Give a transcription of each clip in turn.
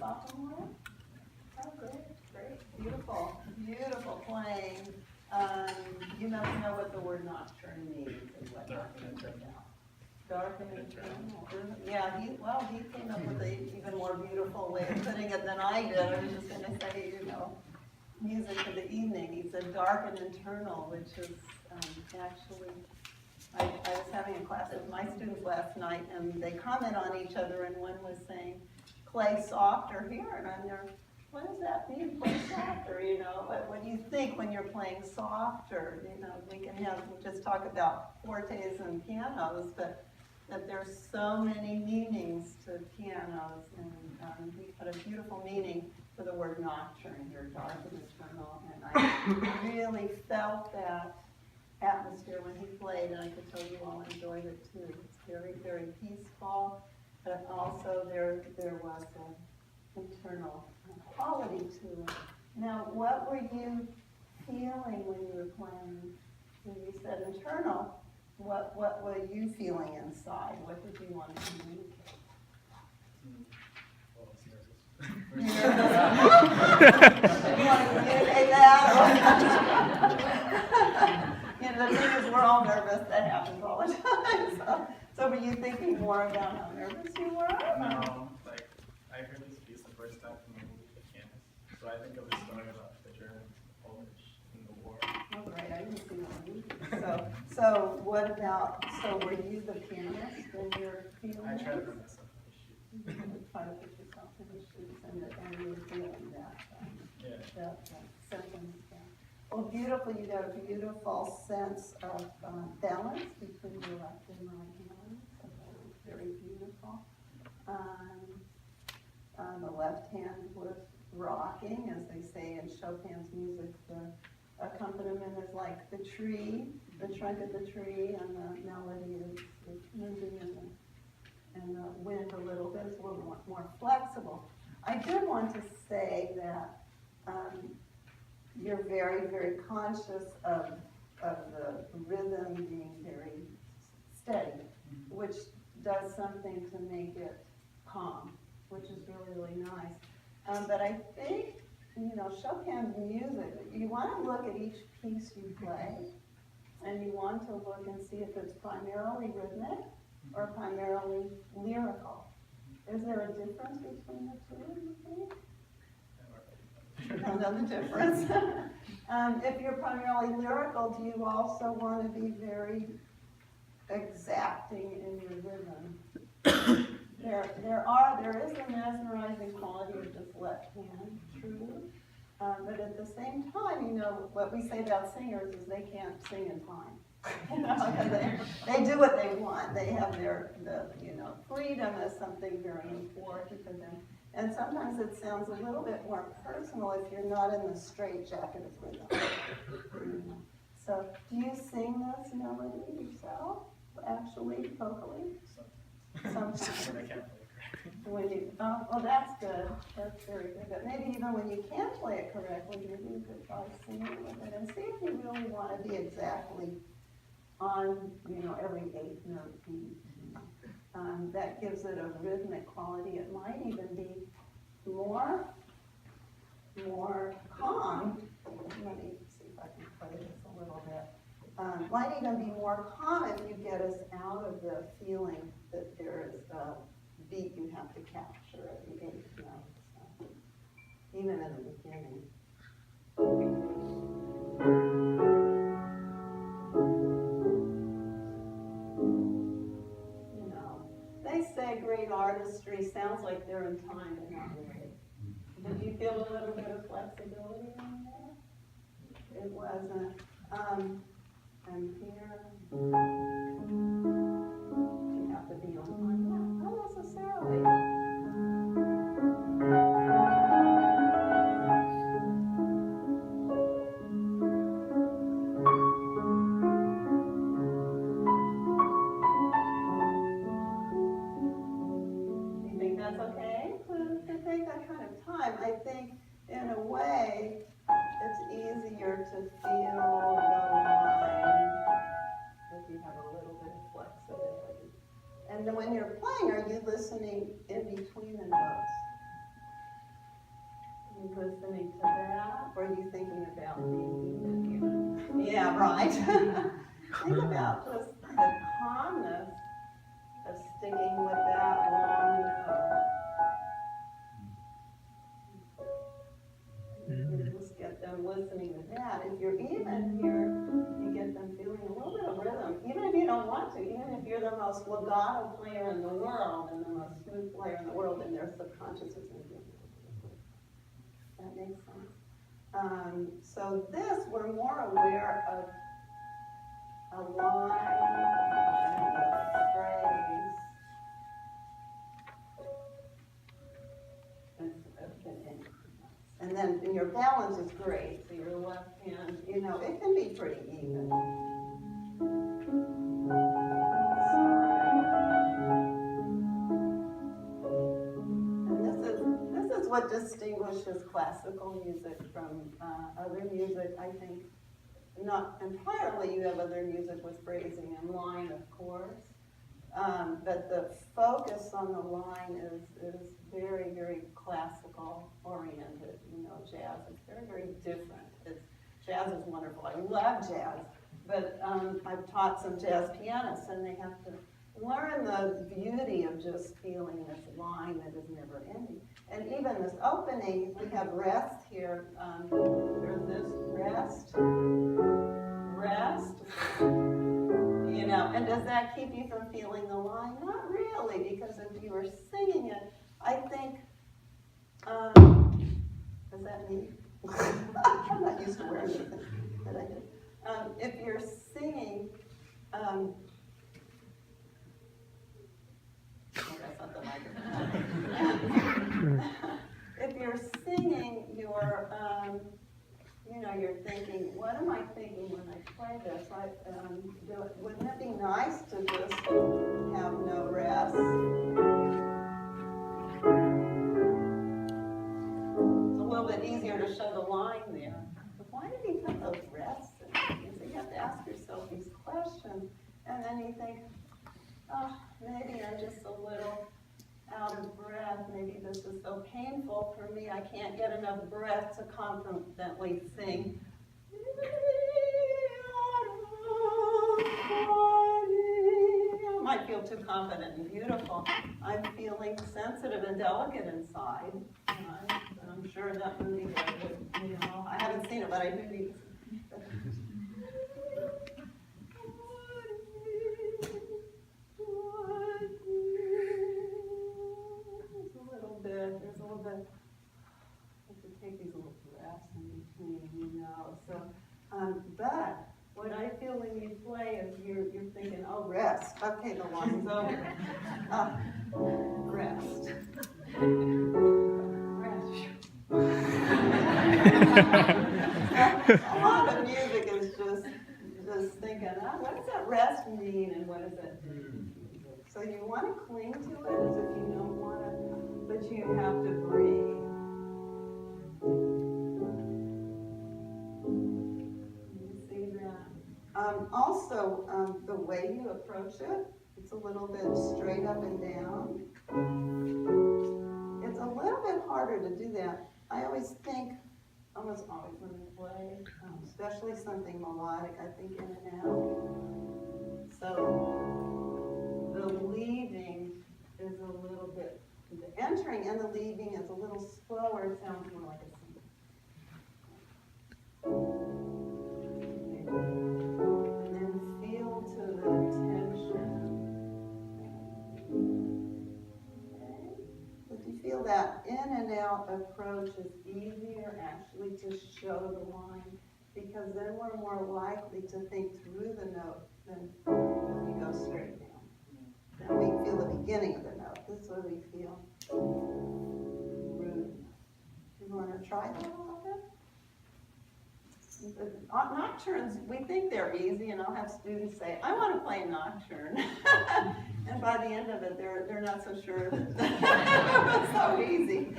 sophomore? Oh, great, great, beautiful, beautiful playing. You must know what the word nocturne means and what nocturne is about. Dark and internal. Yeah, he came up with an even more beautiful way of putting it than I did. I was just going to say, music for the evening. He said dark and internal, which is actually, I was having a class with my students last night, and they comment on each other, and one was saying, play softer here, and I'm there, what does that mean, play softer, what do you think when you're playing softer? We can just talk about fortes and pianos, but that there's so many meanings to pianos, and we put a beautiful meaning for the word nocturne here, dark and eternal, and I really felt that atmosphere when he played, and I could tell you all enjoyed it too. It's very, very peaceful, but also there was an internal quality to it. Now, what were you feeling when you were playing? When you said internal, what were you feeling inside? What did you want to communicate? You want to communicate that? The thing is, we're all nervous. That happens all the time. So were you thinking more about how nervous you were? No, I heard this piece the first time from a movie, The Pianist. So I think of the story about the Germans and the Polish in the war. Oh, great. I didn't see that movie. So were you the pianist in your feelings? I try to put myself in the shoes. Try to put yourself in the shoes and you were feeling that sentence. Well, beautiful. You got a beautiful sense of balance between your left and right hand. So that was very beautiful. The left hand was rocking, as they say in Chopin's music. The accompaniment is like the tree, the trunk of the tree, and the melody is moving and the wind a little bit. It's a little more flexible. I do want to say that you're very, very conscious of the rhythm being very steady, which does something to make it calm, which is really, really nice. But I think, Chopin's music, you want to look at each piece you play, and you want to look and see if it's primarily rhythmic or primarily lyrical. Is there a difference between the two, you think? You don't know the difference. If you're primarily lyrical, do you also want to be very exacting in your rhythm? There is a mesmerizing quality of this left hand, true. But at the same time, what we say about singers is they can't sing in time. They do what they want. They have freedom is something very important to them. And sometimes it sounds a little bit more personal if you're not in the straitjacket of rhythm. So, do you sing this melody yourself, actually, vocally? Sometimes. When I can't play correctly. Well, that's good. That's very good. But maybe even when you can't play it correctly, maybe you could try singing with it and see if you really want to be exactly on, every eighth note beat. That gives it a rhythmic quality. It might even be more calm. Let me see if I can play this a little bit. Might even be more calm if you get us out of the feeling that there is a beat you have to capture at the eighth note. So, even in the beginning. They say great artistry sounds like they're in time, but not really. Did you feel a little bit of flexibility in there? It wasn't. And here, you have to be on time. No, not necessarily. I think, in a way, it's easier to feel the line if you have a little bit of flexibility. And then when you're playing, are you listening in between the notes? are you thinking about being here? Yeah, right. Think about just the calmness of sticking with that long note. You just get them listening to that. If you're even here, you get them feeling a little bit of rhythm, even if you don't want to, even if you're the most legato player in the world and the most smooth player in the world, and their subconscious is going to be. That makes sense. So this, we're more aware of a line and a phrase. And then your balance is great. So your left hand, you know, it can be pretty even. And this is what distinguishes classical music from other music, I think. Not entirely, you have other music with phrasing and line, of course. But the focus on the line is very, very classical oriented. You know, jazz is very, very different. Jazz is wonderful. I love jazz. But I've taught some jazz pianists, and they have to learn the beauty of just feeling this line that is never ending. And even this opening, we have rest here. There's this rest. You know, and does that keep you from feeling the line? Not really, because if you were singing it, I think, is that me? I'm not used to wearing anything that I did. If you're singing, that's not the microphone. If you're singing, you're thinking, what am I thinking when I play this? Wouldn't it be nice to just have no rest? It's a little bit easier to show the line there. But why did he put those rests in? So you have to ask yourself these questions, and then you think, oh, maybe I'm just a little out of breath. Maybe this is so painful for me. I can't get enough breath to confidently sing. I might feel too confident and beautiful. I'm feeling sensitive and delicate inside. I'm sure that movie would, I haven't seen it, but I knew there's a little bit, you have to take these little breaths in between, So, but what I feel when you play is you're thinking, oh, rest. Okay, the line's over. Rest. A lot of music is just thinking, what does that rest mean, and what does that do? So you want to cling to it as if you don't want to, but you have to breathe. You see that? Also, the way you approach it, it's a little bit straight up and down. It's a little bit harder to do that. I always think, almost always when I play, especially something melodic, I think in and out. So the leaving is a little bit, the entering and the leaving is a little slower. It sounds more like a song. And then feel to the tension. Okay. If you feel that in and out approach is easier actually to show the line, because then we're more likely to think through the note than if we go straight down. Then we feel the beginning of the note. This is what we feel. Rude. You want to try that a little bit? Nocturnes, we think they're easy, and I'll have students say, I want to play a nocturne. And by the end of it, they're not so sure that it's so easy.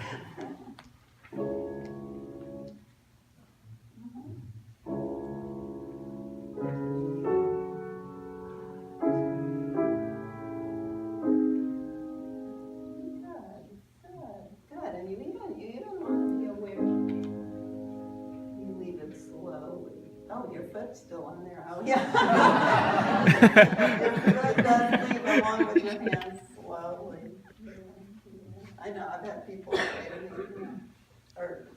Good. And you even want to be aware. foot still on there. Oh, yeah. Your foot does leave along with your hands slowly. Yeah. I know, I've had people say to me, or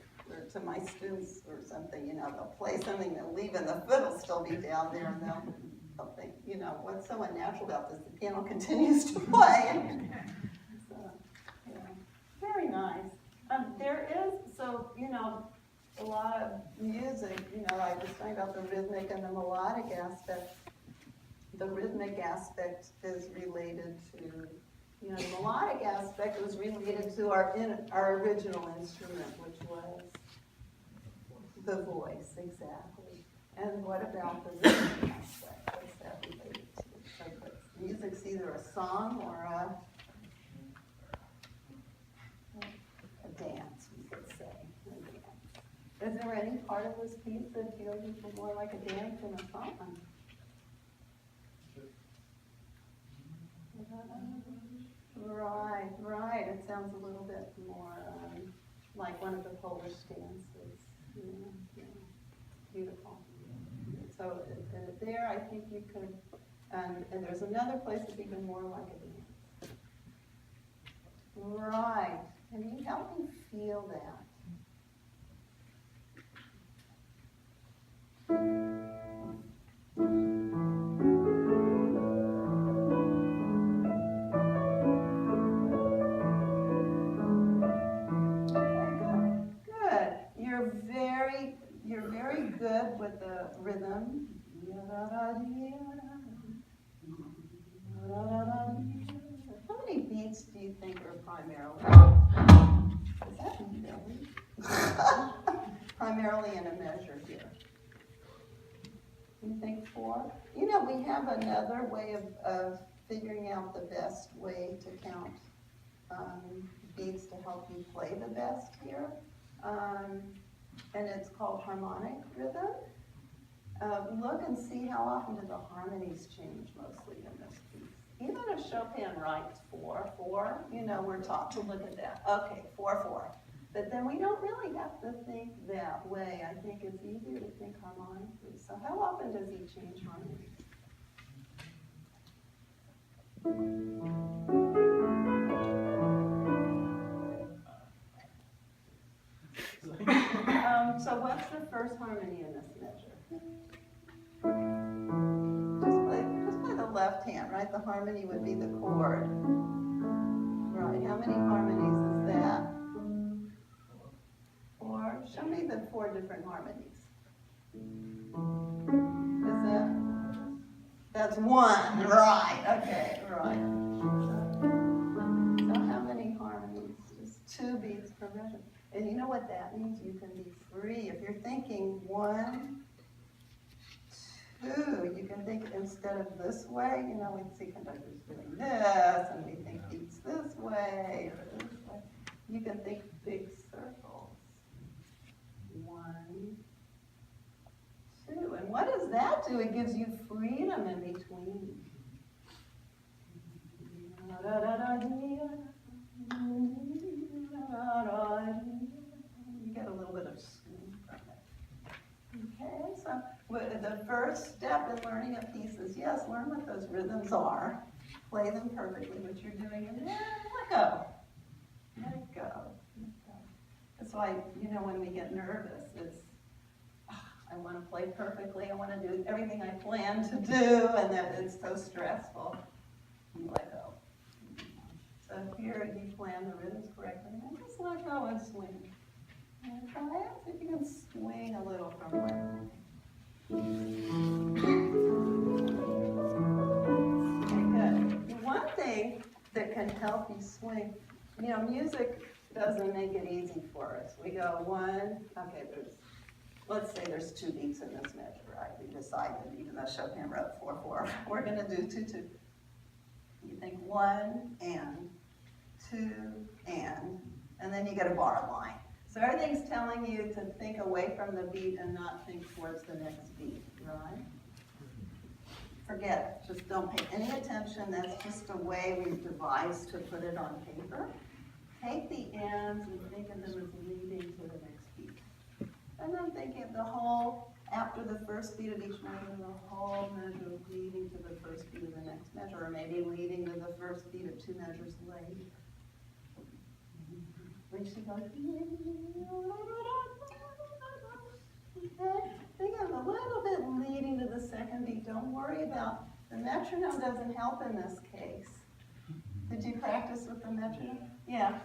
to my students or something, they'll play something, they'll leave, and the foot will still be down there, and they'll think, what's so unnatural about this? The piano continues to play. So, yeah, very nice. There is, a lot of music, I was talking about the rhythmic and the melodic aspect. The rhythmic aspect is related to, the melodic aspect was related to our original instrument, which was the voice, exactly. And what about the rhythmic aspect? What's that related to? So music's either a song or a dance, we could say. A dance. Is there any part of this piece that feels more like a dance than a song? Right. It sounds a little bit more like one of the Polish dances. Yeah. Beautiful. So there, I think you could, and there's another place that's even more like a dance. Right. Can you help me feel that? You're very good with the rhythm. How many beats do you think are primarily? Is that really? Primarily in a measure here. You think 4? We have another way of figuring out the best way to count beats to help you play the best here. And it's called harmonic rhythm. Look and see how often do the harmonies change mostly in this piece. Even if Chopin writes 4/4, we're taught to look at that. Okay, 4/4. But then we don't really have to think that way. I think it's easier to think harmonically. So how often does he change harmonies? So what's the first harmony in this measure? Just play the left hand, right? The harmony would be the chord. Right, how many harmonies is that? 4. Show me the 4 different harmonies. Is that's 1, right, okay, right. So how many harmonies? Just 2 beats per measure. And you know what that means? You can be free. If you're thinking 1, 2, you can think instead of this way, we see conductors doing this, and we think beats this way, or this way. You can think big circles. 1, 2. And what does that do? It gives you freedom in between. You get a little bit of swing from it. Okay, so the first step in learning a piece is, yes, learn what those rhythms are, play them perfectly, what you're doing, and then let go. Let go. That's why, when we get nervous, it's, I want to play perfectly, I want to do everything I plan to do, and that it's so stressful. You let go. So here you plan the rhythms correctly, and just let go and swing. And try it, see if you can swing a little from where. Okay, good. One thing that can help you swing, music doesn't make it easy for us. We go 1, okay, let's say there's 2 beats in this measure, right? We decided, even though Chopin wrote 4/4, we're going to do 2/2. You think 1 and 2 and then you get a bar line. So everything's telling you to think away from the beat and not think towards the next beat, right? Forget it. Just don't pay any attention. That's just a way we've devised to put it on paper. Take the ends and think of them as leading to the next beat. And then think of the whole after the first beat of each measure, the whole measure leading to the first beat of the next measure, or maybe leading to the first beat of 2 measures later. When she goes, okay, think of a little bit leading to the second beat. Don't worry about, the metronome doesn't help in this case. Did you practice with the metronome? Yeah.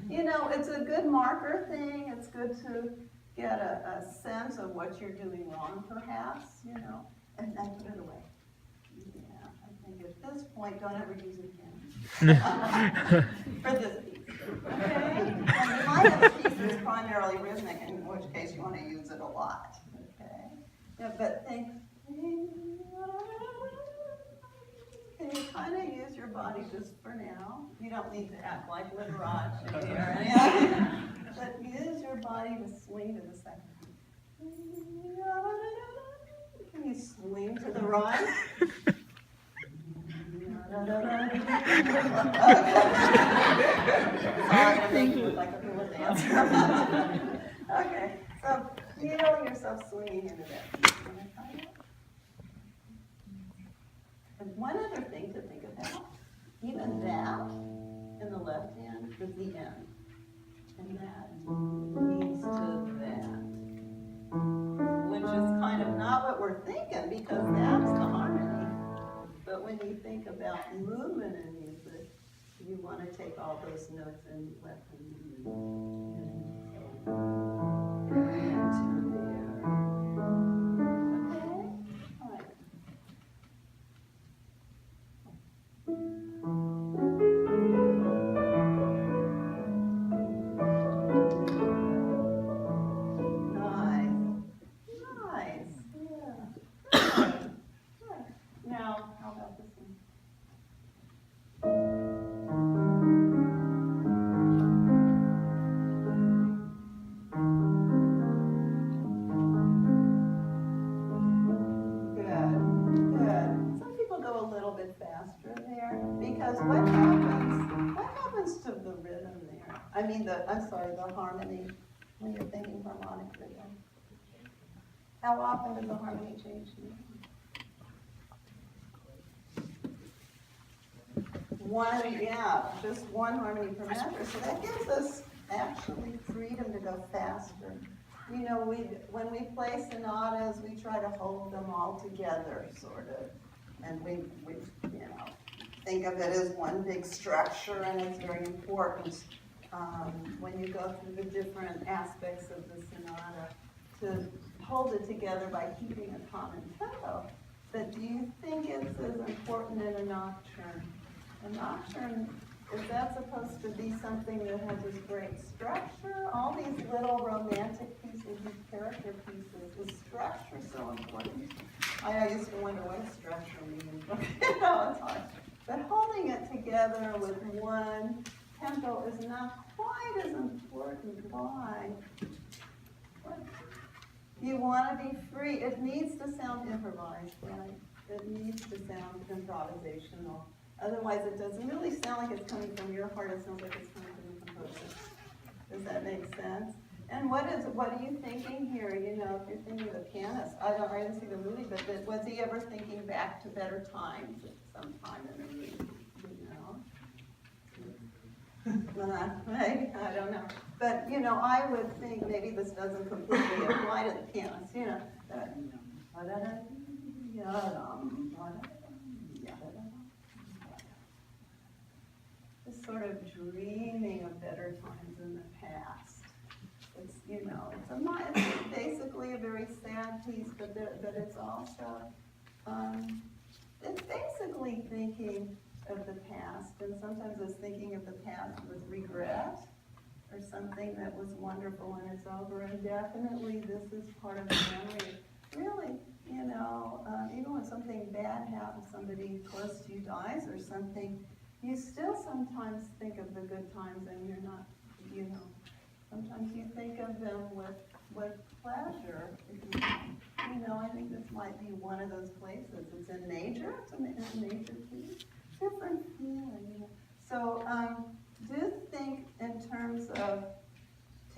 You know, it's a good marker thing. It's good to get a sense of what you're doing wrong, perhaps, you know, and then put it away. Yeah, I think at this point, don't ever use it again. For this piece. Okay? And you might have a piece that's primarily rhythmic, in which case you want to use it a lot. Okay? Yeah, but think, can you kind of use your body just for now? You don't need to act like Liberace here. But use your body to swing to the second beat. Can you swing to the right? Sorry to make you look like a hula dancer. Okay, so feel yourself swinging into that. And one other thing to think about, even that in the left hand is the end. And that leads to that. Which is kind of not what we're thinking, because that's the harmony. But when you think about movement in music, you want to take all those notes and let them move. Into there. Okay? All right. The harmony, when you're thinking harmonic rhythm. How often does the harmony change? Just one harmony per measure. So that gives us actually freedom to go faster. You know, when we play sonatas, we try to hold them all together, sort of. And we you know, think of it as one big structure, and it's very important. When you go through the different aspects of the sonata, to hold it together by keeping a common tempo. But do you think it's as important in a nocturne? A nocturne, is that supposed to be something that has this great structure? All these little romantic pieces, these character pieces, is structure so important? I used to wonder what a structure means. You know, it's hard. But holding it together with one tempo is not quite as important. Why? You want to be free. It needs to sound improvised, right? It needs to sound improvisational. Otherwise, it doesn't really sound like it's coming from your heart. It sounds like it's coming from the composer. Does that make sense? And what are you thinking here? You know, if you're thinking of the pianist, I didn't see the movie, but was he ever thinking back to better times at some time in the movie? Maybe, I don't know. But, you know, I would think maybe this doesn't completely apply to the pianist, you know. Just sort of dreaming of better times in the past. It's, you know, it's basically a very sad piece, but it's also, it's basically thinking of the past, and sometimes it's thinking of the past with regret, or something that was wonderful and it's over, and definitely this is part of the memory. Really, you know, even when something bad happens, somebody close to you dies or something, you still sometimes think of the good times, and you're not, you know, sometimes you think of them with pleasure. You know, I think this might be one of those places. It's in nature, it's a nature piece. Different feeling. So do think in terms of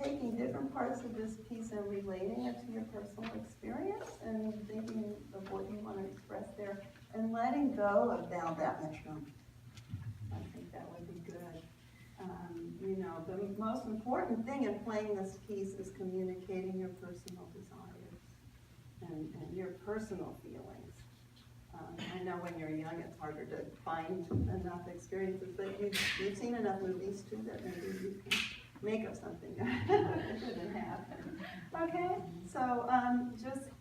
taking different parts of this piece and relating it to your personal experience and thinking of what you want to express there and letting go of now that metronome. I think that would be good. You know, the most important thing in playing this piece is communicating your personal desires and your personal feelings. I know when you're young it's harder to find enough experiences, but you've seen enough movies too that maybe you can make up something that didn't happen. Okay, so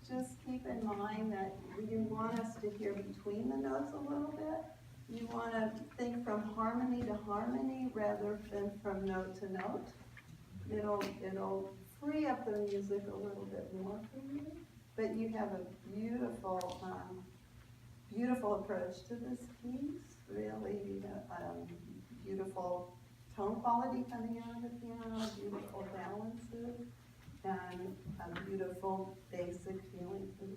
just keep in mind that you want us to hear between the notes a little bit. You want to think from harmony to harmony rather than from note to note. It'll free up the music a little bit more for you, but you have a beautiful beautiful approach to this piece. Really beautiful tone quality coming out of the piano, beautiful balances, and a beautiful basic feeling to the